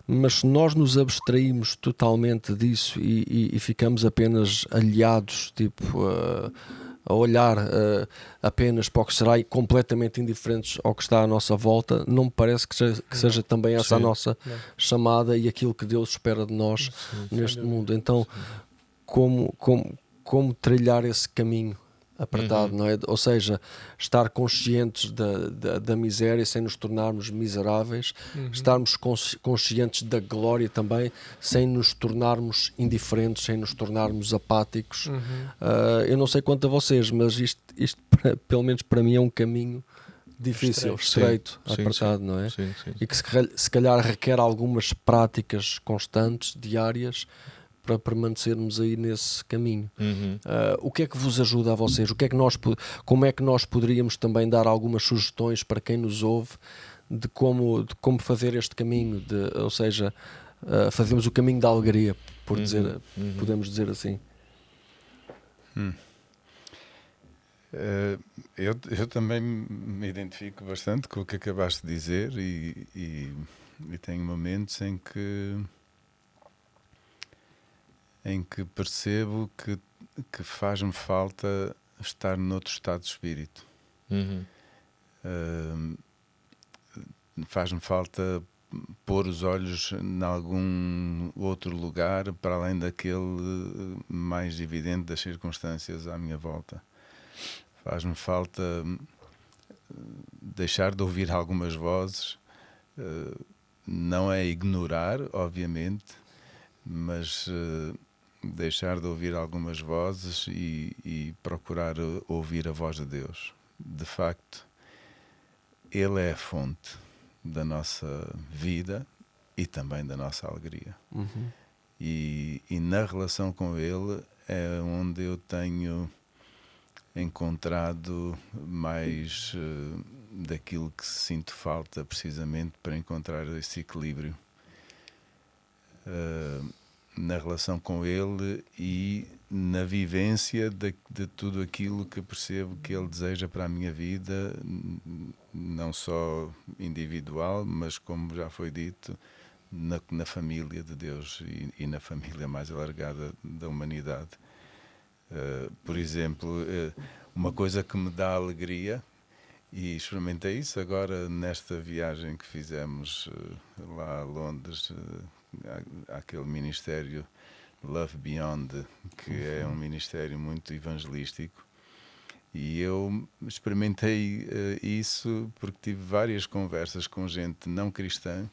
Mas se nós nos abstraímos totalmente disso e ficamos apenas aliados, a olhar apenas para o que será e completamente indiferentes ao que está à nossa volta, não me parece que seja também essa a nossa chamada e aquilo que Deus espera de nós neste mundo. Então, como trilhar esse caminho apertado, não é? Ou seja, estar conscientes da miséria sem nos tornarmos miseráveis, estarmos conscientes da glória também sem nos tornarmos indiferentes, sem nos tornarmos apáticos. Eu não sei quanto a vocês, mas isto pelo menos para mim é um caminho difícil, estreito, apertado, não é? Sim. E que se calhar requer algumas práticas constantes, diárias, para permanecermos aí nesse caminho. O que é que vos ajuda a vocês? Como é que nós poderíamos também dar algumas sugestões para quem nos ouve de como fazer este caminho, ou seja, fazemos o caminho da alegria, podemos dizer assim. Eu também me identifico bastante com o que acabaste de dizer e tenho momentos em que percebo que faz-me falta estar noutro estado de espírito. Faz-me falta pôr os olhos em algum outro lugar para além daquele mais evidente das circunstâncias à minha volta. Faz-me falta deixar de ouvir algumas vozes, não é ignorar, obviamente, mas deixar de ouvir algumas vozes e procurar ouvir a voz de Deus. De facto, Ele é a fonte da nossa vida e também da nossa alegria. E na relação com Ele é onde eu tenho encontrado mais daquilo que sinto falta precisamente para encontrar esse equilíbrio na relação com Ele e na vivência de tudo aquilo que percebo que Ele deseja para a minha vida, não só individual, mas como já foi dito, na família de Deus e na família mais alargada da humanidade. Por exemplo, uma coisa que me dá alegria, e experimentei isso agora nesta viagem que fizemos lá a Londres, àquele ministério Love Beyond, que é um ministério muito evangelístico, e eu experimentei isso porque tive várias conversas com gente não cristã,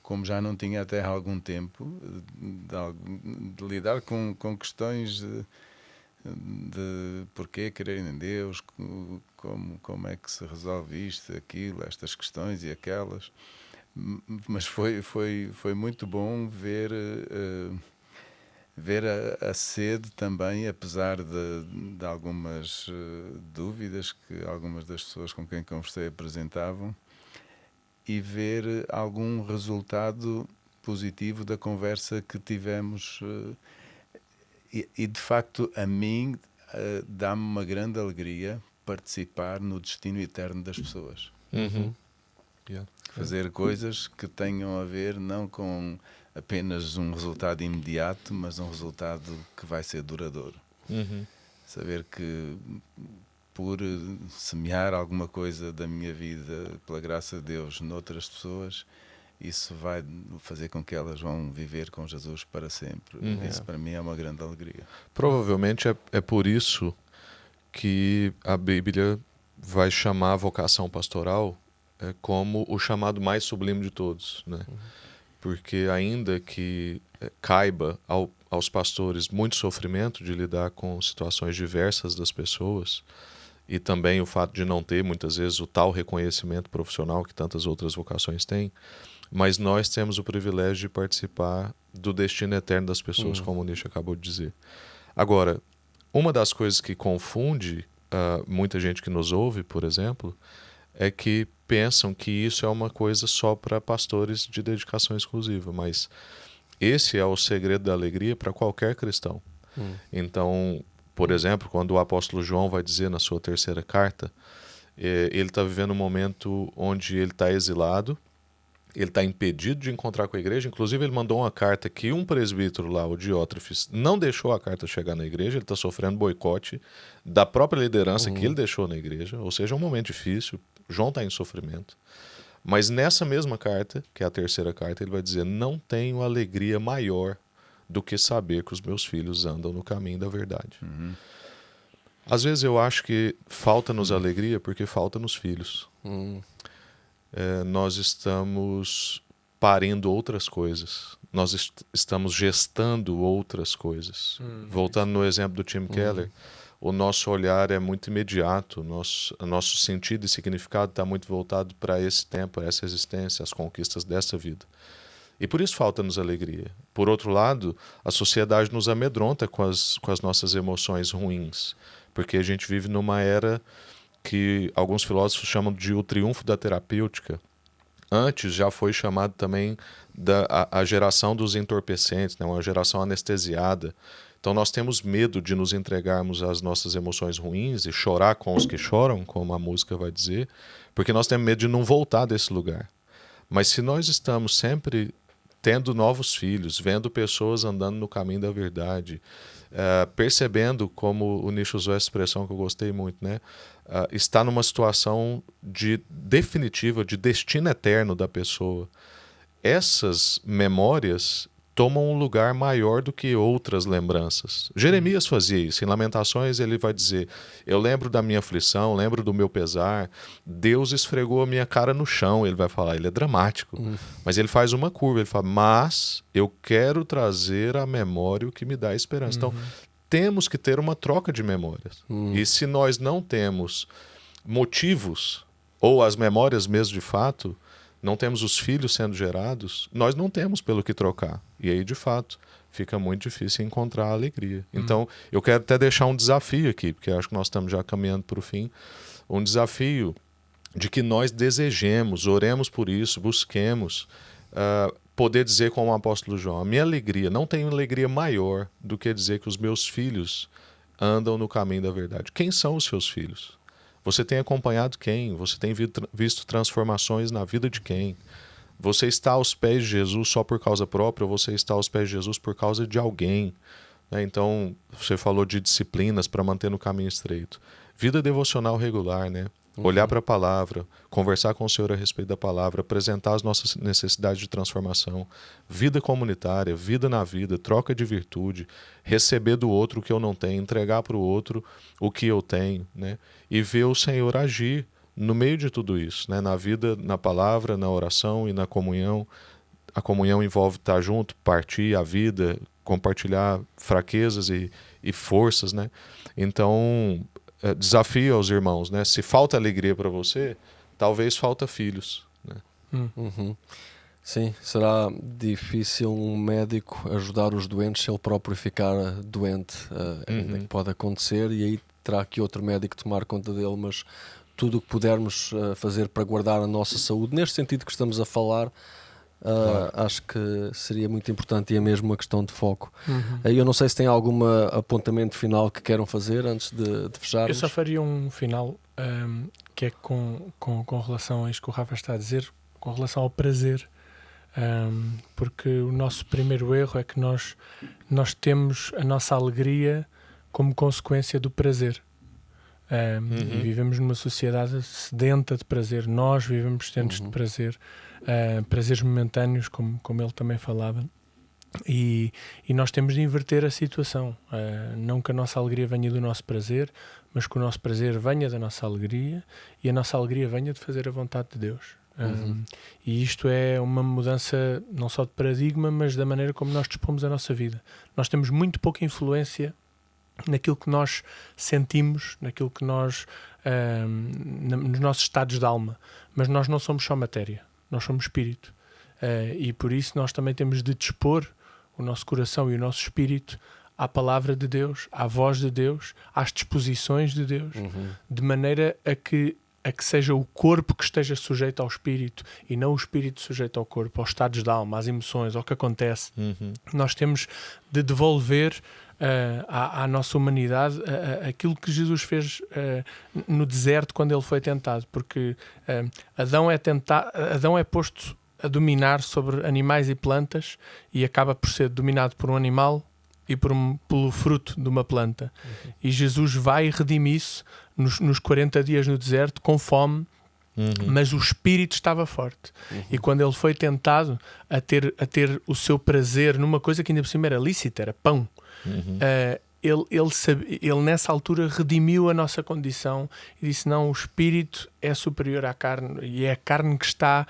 como já não tinha até algum tempo de lidar com questões de porquê crer em Deus, como é que se resolve isto, aquilo, estas questões e aquelas. Mas foi muito bom ver a sede também, apesar de algumas dúvidas que algumas das pessoas com quem conversei apresentavam, e ver algum resultado positivo da conversa que tivemos. E de facto, a mim dá-me uma grande alegria participar no destino eterno das pessoas. Fazer coisas que tenham a ver não com apenas um resultado imediato, mas um resultado que vai ser duradouro. Saber que por semear alguma coisa da minha vida, pela graça de Deus, noutras pessoas, isso vai fazer com que elas vão viver com Jesus para sempre. Isso para mim é uma grande alegria. Provavelmente é por isso que a Bíblia vai chamar a vocação pastoral como o chamado mais sublime de todos, né? Porque ainda que caiba aos pastores muito sofrimento de lidar com situações diversas das pessoas, e também o fato de não ter muitas vezes o tal reconhecimento profissional que tantas outras vocações têm, mas nós temos o privilégio de participar do destino eterno das pessoas, como o Nish acabou de dizer. Agora, uma das coisas que confunde muita gente que nos ouve, por exemplo, é que pensam que isso é uma coisa só para pastores de dedicação exclusiva, mas esse é o segredo da alegria para qualquer cristão. Então, por exemplo, quando o apóstolo João vai dizer na sua terceira carta, ele está vivendo um momento onde ele está exilado, ele está impedido de encontrar com a igreja. Inclusive ele mandou uma carta que um presbítero lá, o Diótrefes, não deixou a carta chegar na igreja. Ele está sofrendo boicote da própria liderança que ele deixou na igreja. Ou seja, é um momento difícil. João está em sofrimento. Mas nessa mesma carta, que é a terceira carta, ele vai dizer: não tenho alegria maior do que saber que os meus filhos andam no caminho da verdade. Às vezes eu acho que falta-nos alegria porque falta-nos filhos. Nós estamos parindo outras coisas, nós estamos gestando outras coisas. Voltando no exemplo do Tim Keller, o nosso olhar é muito imediato, nosso sentido e significado está muito voltado para esse tempo, essa existência, as conquistas dessa vida. E por isso falta-nos alegria. Por outro lado, a sociedade nos amedronta com as nossas emoções ruins, porque a gente vive numa era que alguns filósofos chamam de o triunfo da terapêutica. Antes já foi chamado também a geração dos entorpecentes, né? Uma geração anestesiada. Então nós temos medo de nos entregarmos às nossas emoções ruins e chorar com os que choram, como a música vai dizer, porque nós temos medo de não voltar desse lugar. Mas se nós estamos sempre tendo novos filhos, vendo pessoas andando no caminho da verdade, percebendo, como o Nicho usou essa expressão que eu gostei muito, né? Está numa situação definitiva, de destino eterno da pessoa. Essas memórias tomam um lugar maior do que outras lembranças. Jeremias fazia isso. Em Lamentações ele vai dizer: eu lembro da minha aflição, lembro do meu pesar, Deus esfregou a minha cara no chão. Ele vai falar, ele é dramático, mas ele faz uma curva, ele fala: mas eu quero trazer à memória o que me dá esperança. Então temos que ter uma troca de memórias. E se nós não temos motivos, ou as memórias mesmo de fato, não temos os filhos sendo gerados, nós não temos pelo que trocar. E aí, de fato, fica muito difícil encontrar a alegria. Então, eu quero até deixar um desafio aqui, porque acho que nós estamos já caminhando para o fim. Um desafio de que nós desejemos, oremos por isso, busquemos poder dizer como o apóstolo João: a minha alegria, não tenho alegria maior do que dizer que os meus filhos andam no caminho da verdade. Quem são os seus filhos? Você tem acompanhado quem? Você tem visto transformações na vida de quem? Você está aos pés de Jesus só por causa própria, ou você está aos pés de Jesus por causa de alguém? Então, você falou de disciplinas para manter no caminho estreito. Vida devocional regular, né? Olhar para a palavra, conversar com o Senhor a respeito da palavra, apresentar as nossas necessidades de transformação, vida comunitária, vida na vida, troca de virtude, receber do outro o que eu não tenho, entregar para o outro o que eu tenho, né? E ver o Senhor agir no meio de tudo isso, né? Na vida, na palavra, na oração e na comunhão. A comunhão envolve estar junto, partir a vida, compartilhar fraquezas e forças, né? Então, desafio aos irmãos, né? Se falta alegria para você, talvez falta filhos, né? Sim, será difícil um médico ajudar os doentes se ele próprio ficar doente, ainda que pode acontecer, e aí terá que outro médico tomar conta dele, mas tudo o que pudermos fazer para guardar a nossa saúde, neste sentido que estamos a falar, claro, acho que seria muito importante, e é mesmo uma questão de foco. Eu não sei se tem algum apontamento final que queiram fazer antes de fecharmos. Eu só faria um final que é com relação a isto que o Rafa está a dizer, com relação ao prazer, porque o nosso primeiro erro é que nós temos a nossa alegria como consequência do prazer. E vivemos numa sociedade sedenta de prazer. Nós vivemos sedentos de prazer, prazeres momentâneos, como ele também falava, e nós temos de inverter a situação. Não que a nossa alegria venha do nosso prazer, mas que o nosso prazer venha da nossa alegria, e a nossa alegria venha de fazer a vontade de Deus. E isto é uma mudança não só de paradigma, mas da maneira como nós dispomos a nossa vida. Nós temos muito pouca influência naquilo que nós sentimos, naquilo que nós nos nossos estados de alma, mas nós não somos só matéria, nós somos espírito, e por isso nós também temos de dispor o nosso coração e o nosso espírito à palavra de Deus, à voz de Deus, às disposições de Deus, de maneira a que seja o corpo que esteja sujeito ao espírito e não o espírito sujeito ao corpo, aos estados de alma, às emoções, ao que acontece. Nós temos de devolver à nossa humanidade aquilo que Jesus fez no deserto quando ele foi tentado, porque Adão é posto a dominar sobre animais e plantas e acaba por ser dominado por um animal e pelo fruto de uma planta. E Jesus vai redimir isso nos 40 dias no deserto, com fome, mas o espírito estava forte. E quando ele foi tentado a ter o seu prazer numa coisa que ainda por cima era lícita, era pão, ele nessa altura redimiu a nossa condição e disse: não, o espírito é superior à carne, e é a carne que está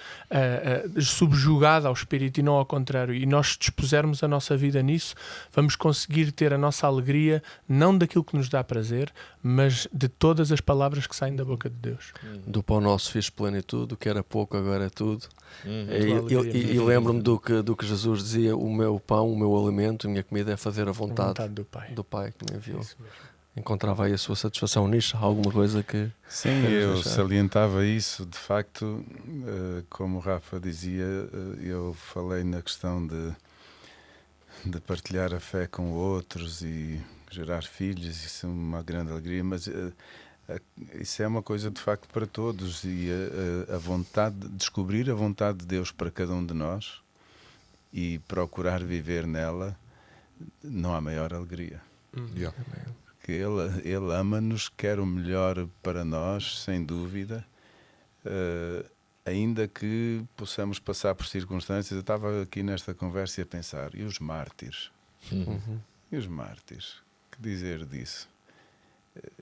subjugada ao espírito e não ao contrário. E nós, se dispusermos a nossa vida nisso, vamos conseguir ter a nossa alegria não daquilo que nos dá prazer, mas de todas as palavras que saem da boca de Deus. Do pão nosso fiz plenitude, o que era pouco agora é tudo. E lembro-me do que Jesus dizia: o meu pão, o meu alimento, a minha comida é fazer a vontade do Pai que me enviou. Encontrava aí a sua satisfação nisso? Alguma coisa que... Sim, eu salientava isso. De facto, como o Rafa dizia, eu falei na questão de de partilhar a fé com outros e gerar filhos, isso é uma grande alegria, mas isso é uma coisa de facto para todos, e a vontade de descobrir a vontade de Deus para cada um de nós e procurar viver nela, não há maior alegria. Yeah. Que ele ama-nos, quer o melhor para nós, sem dúvida, ainda que possamos passar por circunstâncias. Eu estava aqui nesta conversa a pensar, e os mártires? E os mártires? Que dizer disso?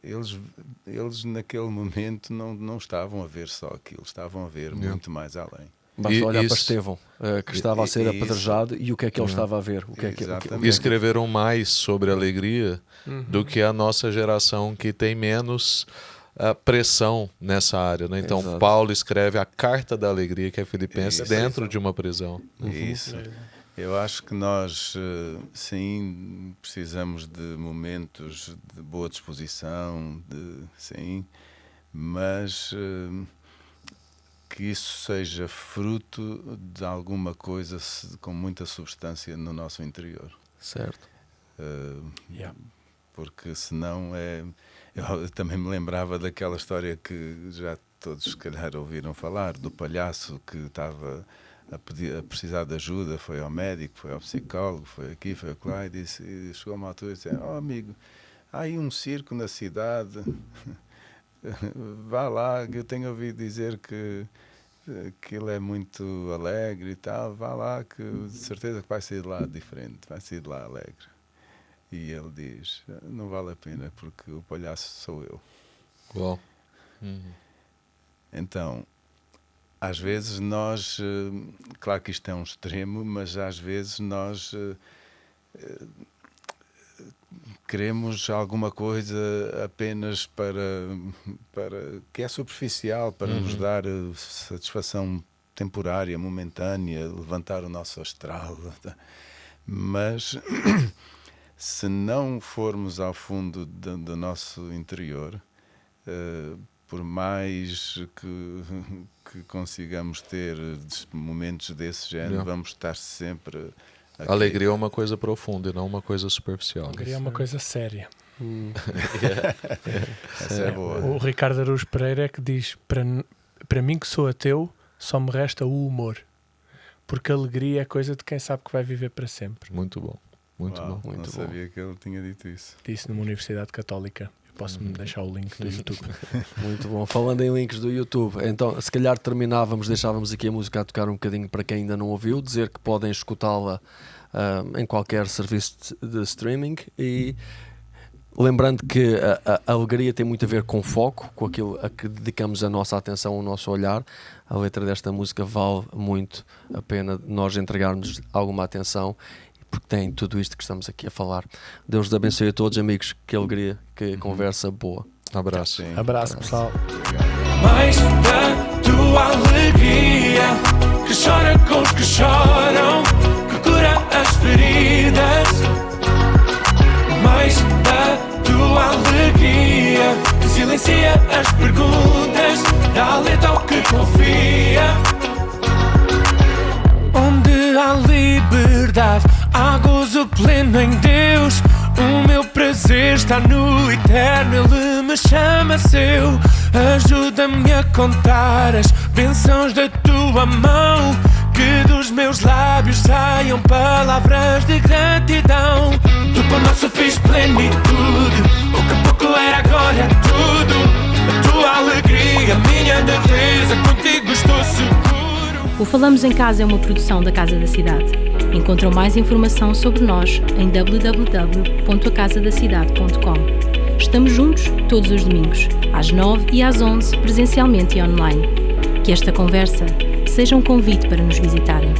Eles naquele momento não estavam a ver só aquilo, estavam a ver muito mais além. Basta olhar para Estevão, que estava a ser apedrejado, e o que é que ele estava a ver? E escreveram mais sobre alegria do que a nossa geração, que tem menos pressão nessa área, né? Então, Exato. Paulo escreve a carta da alegria, que é Filipenses, dentro de uma prisão. Isso. Eu acho que nós, sim, precisamos de momentos de boa disposição, sim, mas que isso seja fruto de alguma coisa com muita substância no nosso interior. Certo. Porque senão Eu também me lembrava daquela história que já todos se calhar ouviram falar, do palhaço que estava a precisar de ajuda, foi ao médico, foi ao psicólogo, foi aqui, foi acolá, e chegou a uma altura e disse: amigo, há aí um circo na cidade, vá lá, que eu tenho ouvido dizer que ele é muito alegre e tal, vá lá, que de certeza que vai sair de lá diferente, vai sair de lá alegre. E ele diz: não vale a pena, porque o palhaço sou eu. Uau. Então, às vezes nós, claro que isto é um extremo, mas às vezes nós queremos alguma coisa apenas para que é superficial, para nos dar satisfação temporária, momentânea, levantar o nosso astral. Mas se não formos ao fundo do nosso interior, por mais que consigamos ter momentos desse género, vamos estar sempre aqui. Alegria é uma coisa profunda e não uma coisa superficial. Alegria é uma coisa séria. Essa é boa. O Ricardo Araújo Pereira é que diz: para mim, que sou ateu, só me resta o humor, porque a alegria é coisa de quem sabe que vai viver para sempre. Muito bom. Muito Uau, bom. Não sabia que ele tinha dito isso. Disse numa universidade católica. Eu posso-me deixar o link do YouTube. Muito bom. Falando em links do YouTube, então se calhar deixávamos aqui a música a tocar um bocadinho para quem ainda não ouviu, dizer que podem escutá-la em qualquer serviço de streaming, e lembrando que a alegria tem muito a ver com foco, com aquilo a que dedicamos a nossa atenção, o nosso olhar. A letra desta música vale muito a pena nós entregarmos alguma atenção, porque tem tudo isto que estamos aqui a falar. Deus os abençoe a todos, amigos. Que alegria, que conversa boa. Abraço. Sim. Abraço, pessoal. Mais da tua alegria, que chora com os que choram, que cura as feridas. Mais da tua alegria, que silencia as perguntas, dá alento ao que confia. Onde há liberdade, há gozo pleno em Deus. O meu prazer está no eterno, Ele me chama seu. Ajuda-me a contar as bênçãos da tua mão, que dos meus lábios saiam palavras de gratidão. Tu por nosso fiz plenitude, o que pouco era agora é tudo. A tua alegria, minha defesa, contigo estou seguro. O Falamos em Casa é uma produção da Casa da Cidade. Encontram mais informação sobre nós em www.acasadacidade.com. Estamos juntos todos os domingos, às 9 e às 11, presencialmente e online. Que esta conversa seja um convite para nos visitarem.